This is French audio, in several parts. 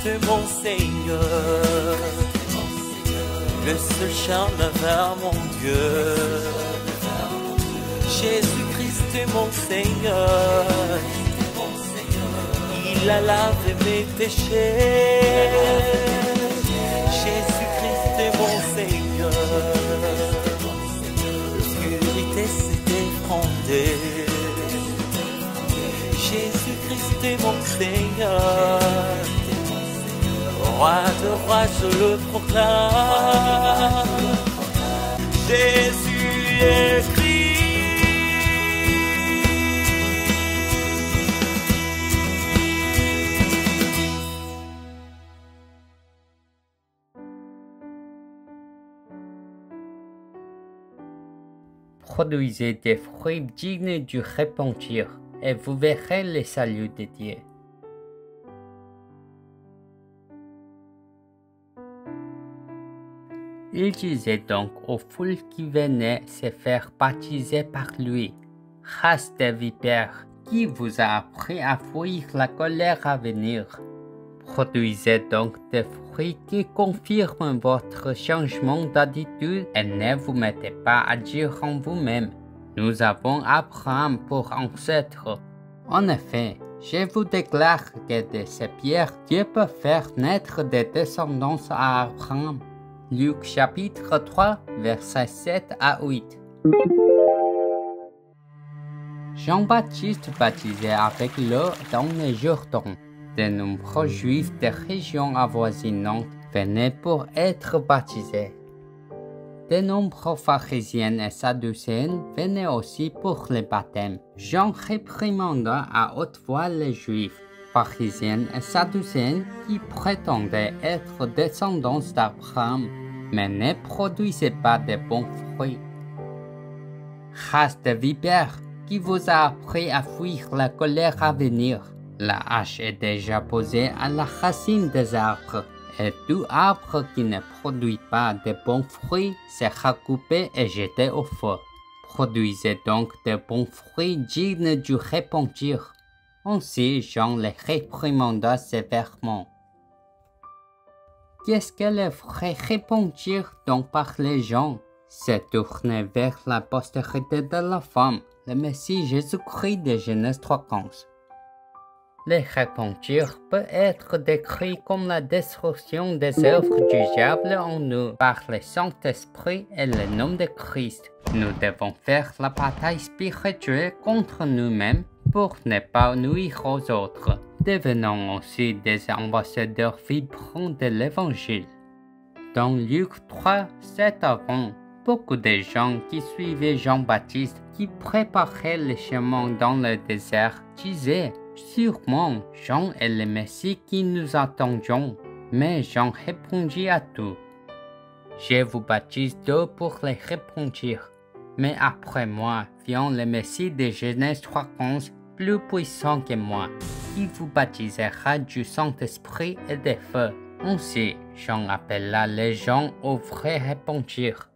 Jésus-Christ mon Seigneur, le seul chemin vers mon Dieu. Jésus-Christ mon Seigneur, il a lavé mes péchés. Jésus-Christ mon Seigneur, l'obscurité s'est effondrée. Jésus-Christ mon Seigneur, roi de rois je le proclame. Jésus est Christ. Produisez des fruits dignes du repentir, et vous verrez le salut de Dieu. Il disait donc aux foules qui venaient se faire baptiser par lui: race de vipères, qui vous a appris à fuir la colère à venir? Produisez donc des fruits qui confirment votre changement d'attitude et ne vous mettez pas à dire en vous-même: nous avons Abraham pour ancêtre. En effet, je vous déclare que de ces pierres, Dieu peut faire naître des descendants à Abraham. Luc chapitre 3, versets 7 à 8. Jean-Baptiste baptisait avec l'eau dans le Jourdain. De nombreux juifs des régions avoisinantes venaient pour être baptisés. De nombreux pharisiens et sadducéens venaient aussi pour le baptême. Jean réprimanda à haute voix les juifs, pharisiens et sadducéens qui prétendaient être descendants d'Abraham, mais ne produisaient pas de bons fruits. Race de vipères, qui vous a appris à fuir la colère à venir? La hache est déjà posée à la racine des arbres, et tout arbre qui ne produit pas de bons fruits sera coupé et jeté au feu. Produisez donc de bons fruits dignes du repentir. Ainsi Jean les réprimanda sévèrement. Qu'est-ce que le vrai repentir dont parlait Jean? C'est tourner vers la postérité de la femme, le Messie Jésus-Christ de Genèse 3:15. Le repentir peut être décrit comme la destruction des œuvres du diable en nous par le Saint-Esprit et le nom de Christ. Nous devons faire la bataille spirituelle contre nous-mêmes pour ne pas nuire aux autres, devenant aussi des ambassadeurs vibrants de l'Évangile. Dans Luc 3, 7 à 20, beaucoup de gens qui suivaient Jean-Baptiste, qui préparait le chemin dans le désert, disaient: sûrement, Jean est le Messie qui nous attendions. Mais Jean répondit à tout: je vous baptise d'eau pour les repentir. Mais après moi vient le Messie de Genèse 3:15, plus puissant que moi, qui vous baptisera du Saint-Esprit et de feu. Ainsi, Jean appela les gens au vrai repentir.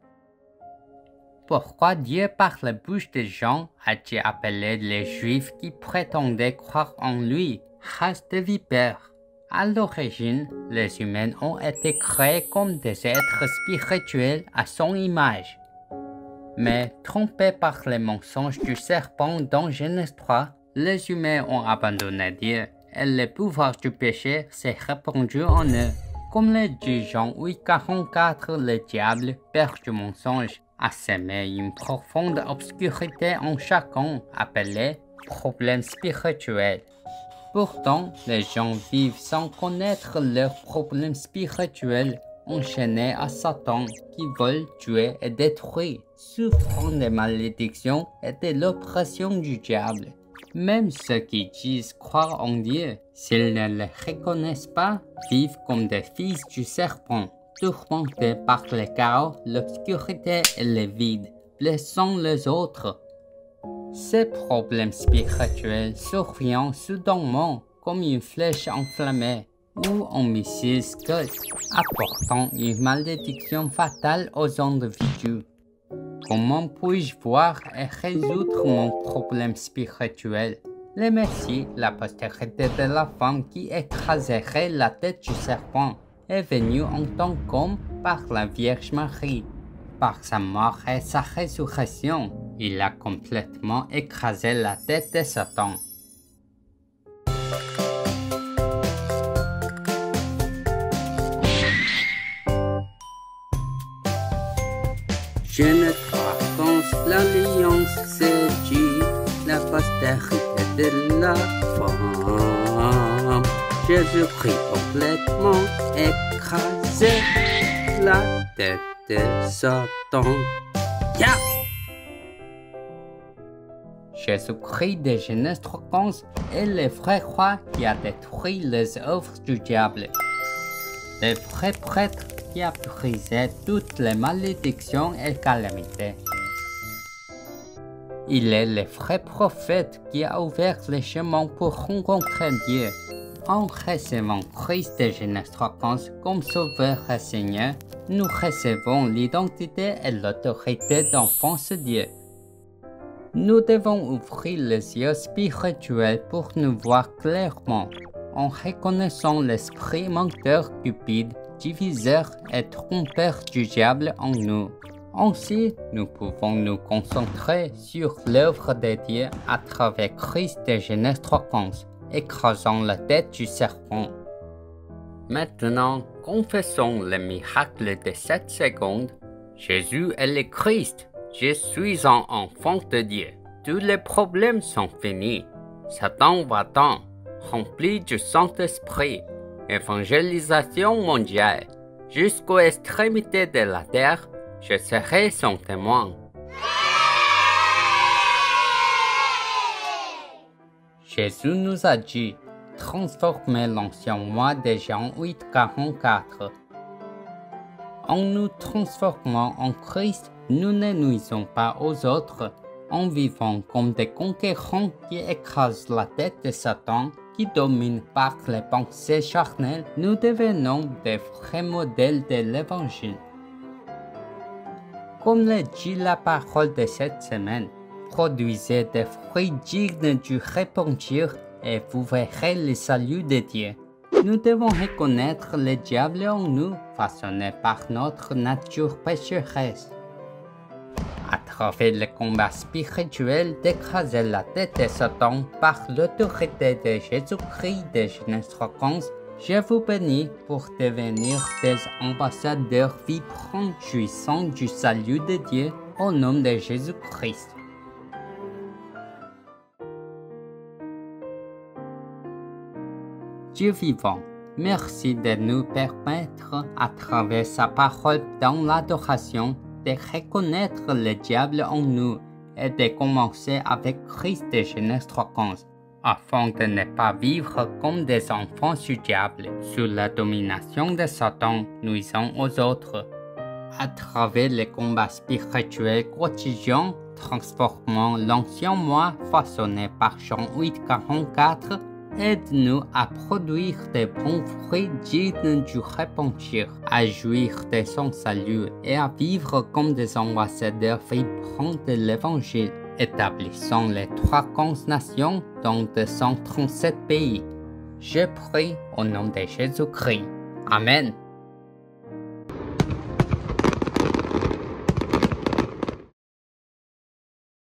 Pourquoi Dieu, par la bouche de Jean, a-t-il appelé les Juifs qui prétendaient croire en lui race de vipères? À l'origine, les humains ont été créés comme des êtres spirituels à son image. Mais trompés par les mensonges du serpent dans Genèse 3, les humains ont abandonné Dieu et le pouvoir du péché s'est répandu en eux. Comme le dit Jean 8:44, le diable, père du mensonge, a semé une profonde obscurité en chacun, appelée problème spirituel. Pourtant, les gens vivent sans connaître leurs problèmes spirituels, enchaînés à Satan qui vole, tuer et détruire, souffrant des malédictions et de l'oppression du diable. Même ceux qui disent croire en Dieu, s'ils ne le reconnaissent pas, vivent comme des fils du serpent, tourmentés par le chaos, l'obscurité et le vide, blessant les autres. Ces problèmes spirituels surviennent soudainement comme une flèche enflammée ou un missile Scud, apportant une malédiction fatale aux individus. Comment puis-je voir et résoudre mon problème spirituel? Le Messie, la postérité de la femme qui écraserait la tête du serpent, est venu en tant qu'homme par la Vierge Marie. Par sa mort et sa résurrection, il a complètement écrasé la tête de Satan. Genèse 3 pense l'alliance c'est Dieu, la postérité de la femme. Jésus-Christ complètement écrasé la tête de Satan. Yeah! Jésus-Christ de Genèse 3:15 est le vrai roi qui a détruit les œuvres du diable. Le vrai prêtre qui a brisé toutes les malédictions et calamités. Il est le vrai prophète qui a ouvert le chemin pour rencontrer Dieu. En recevant Christ de Genèse 3:15 comme sauveur et Seigneur, nous recevons l'identité et l'autorité d'enfants de Dieu. Nous devons ouvrir les yeux spirituels pour nous voir clairement, en reconnaissant l'esprit menteur cupide, diviseur et trompeur du diable en nous. Ainsi, nous pouvons nous concentrer sur l'œuvre de Dieu à travers Christ de Genèse 3:15, écrasant la tête du serpent. Maintenant, confessons le miracle de cette seconde. Jésus est le Christ. Je suis un enfant de Dieu. Tous les problèmes sont finis. Satan va-t'en, rempli du Saint-Esprit. Évangélisation mondiale. Jusqu'aux extrémités de la terre, je serai son témoin. Jésus nous a dit, transformez l'ancien moi de Jean 8:44. En nous transformant en Christ, nous ne nuisons pas aux autres. En vivant comme des conquérants qui écrasent la tête de Satan, qui domine par les pensées charnelles, nous devenons des vrais modèles de l'Évangile. Comme le dit la parole de cette semaine, produisez des fruits dignes du repentir et vous verrez le salut de Dieu. Nous devons reconnaître le diable en nous, façonné par notre nature pécheresse. À travers le combat spirituel d'écraser la tête de Satan par l'autorité de Jésus-Christ de Genèse 3:15, je vous bénis pour devenir des ambassadeurs vibrants jouissants du salut de Dieu au nom de Jésus-Christ. Dieu vivant, merci de nous permettre, à travers sa parole dans l'adoration, de reconnaître le diable en nous et de commencer avec Christ de Genèse 3:15, afin de ne pas vivre comme des enfants du diable, sous la domination de Satan, nuisant aux autres. À travers les combats spirituels quotidiens, transformant l'ancien moi façonné par Jean 8:44, aide-nous à produire des bons fruits dignes du repentir, à jouir de son salut et à vivre comme des ambassadeurs vibrants de l'Évangile, établissant les 315 nations dans 237 pays. Je prie au nom de Jésus-Christ. Amen.